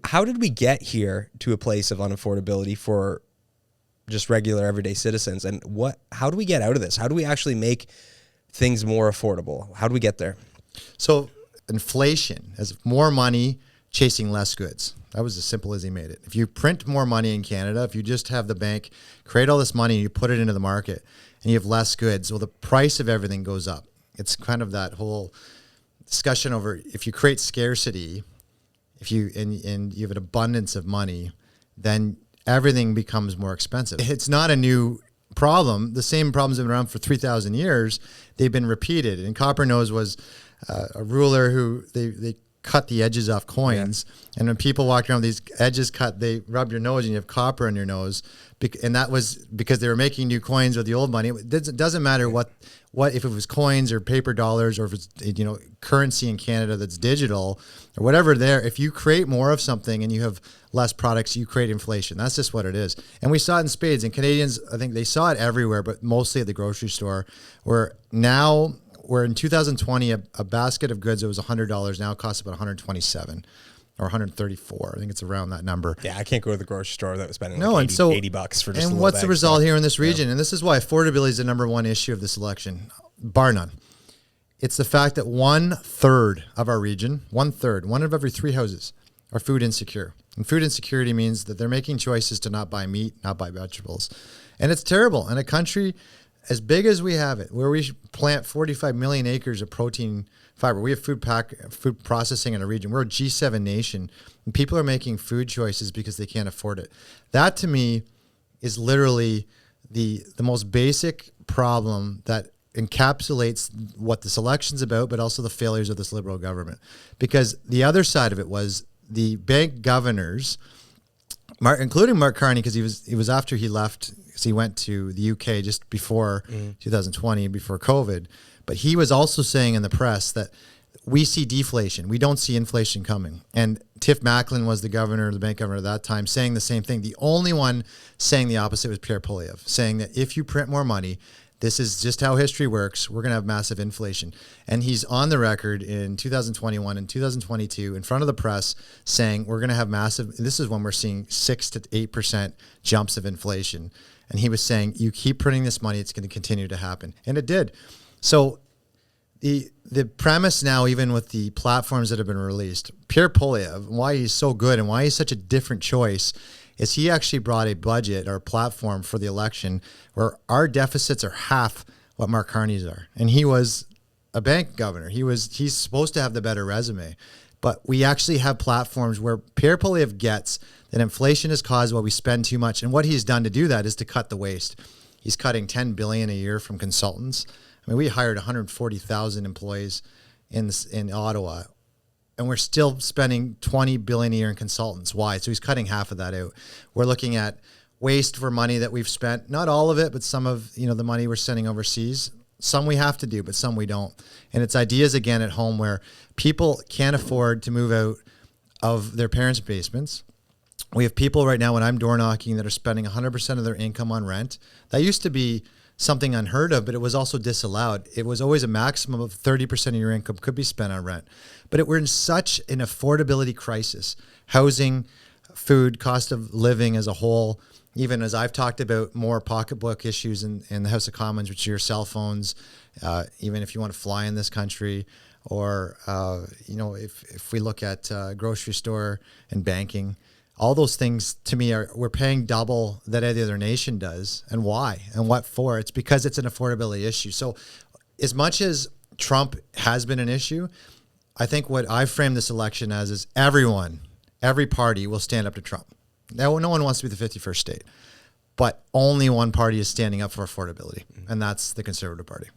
how did we get here to a place of unaffordability for just regular everyday citizens? And how do we get out of this? How do we actually make things more affordable? How do we get there? So inflation is more money chasing less goods. That was as simple as he made it. If you print more money in Canada, if you just have the bank create all this money and you put it into the market and you have less goods, well, the price of everything goes up. It's kind of that whole discussion over if you create scarcity, if you and you have an abundance of money, then everything becomes more expensive. It's not a new problem. The same problems have been around for 3,000 years. They've been repeated. And Copper Nose was a ruler who they cut the edges off coins. Yeah. And when people walk around with these edges cut, they rub your nose and you have copper in your nose. And that was because they were making new coins with the old money. It doesn't matter what if it was coins or paper dollars or if it's currency in Canada that's digital or whatever there. If you create more of something and you have less products, you create inflation. That's just what it is. And we saw it in spades. And Canadians, I think they saw it everywhere, but mostly at the grocery store, where in 2020, a basket of goods that was $100 now costs about $127 or 134. I think it's around that number. Yeah, I can't go to the grocery store without spending $80 for just a And little what's bag the result stuff. here in this region? And this is why affordability is the number one issue of this election, bar none. It's the fact that 1/3 of our region, one of every 3 houses, are food insecure. And food insecurity means that they're making choices to not buy meat, not buy vegetables. And it's terrible. In a country as big as we have it, where we plant 45 million acres of protein fiber, we have food processing in a region. We're a G7 nation, and people are making food choices because they can't afford it. That, to me, is literally the most basic problem that encapsulates what this election's about, but also the failures of this Liberal government. Because the other side of it was the bank governors, including Mark Carney, because he was after he left, because he went to the UK just before 2020, before COVID. But he was also saying in the press that we see deflation. We don't see inflation coming. And Tiff Macklin was the bank governor at that time, saying the same thing. The only one saying the opposite was Pierre Poilievre, saying that if you print more money, this is just how history works. We're going to have massive inflation. And he's on the record in 2021 and 2022 in front of the press saying we're going to have massive, this is when we're seeing 6 to 8% jumps of inflation. And he was saying, you keep printing this money, it's going to continue to happen. And it did. So the premise now, even with the platforms that have been released, Pierre Poilievre, why he's so good and why he's such a different choice is he actually brought a budget or a platform for the election where our deficits are half what Mark Carney's are. And he was a bank governor. He's supposed to have the better resume. But we actually have platforms where Pierre Poilievre gets that inflation is caused while we spend too much. And what he's done to do that is to cut the waste. He's cutting $10 billion a year from consultants. I mean, we hired 140,000 employees in Ottawa, and we're still spending $20 billion a year in consultants. Why? So he's cutting half of that out. We're looking at waste for money that we've spent, not all of it, but some of the money we're sending overseas. Some we have to do, but some we don't. And it's ideas again at home where people can't afford to move out of their parents' basements. We have people right now when I'm door knocking that are spending 100% of their income on rent. That used to be something unheard of, but it was also disallowed. It was always a maximum of 30% of your income could be spent on rent. But we're in such an affordability crisis. Housing, food, cost of living as a whole, even as I've talked about more pocketbook issues in the House of Commons, which are your cell phones, even if you want to fly in this country, or, if we look at grocery store and banking, all those things to me we're paying double that any other nation does. And why? And what for? It's because it's an affordability issue. So as much as Trump has been an issue, I think what I frame this election as is every party will stand up to Trump. Now, no one wants to be the 51st state, but only one party is standing up for affordability, and that's the Conservative Party.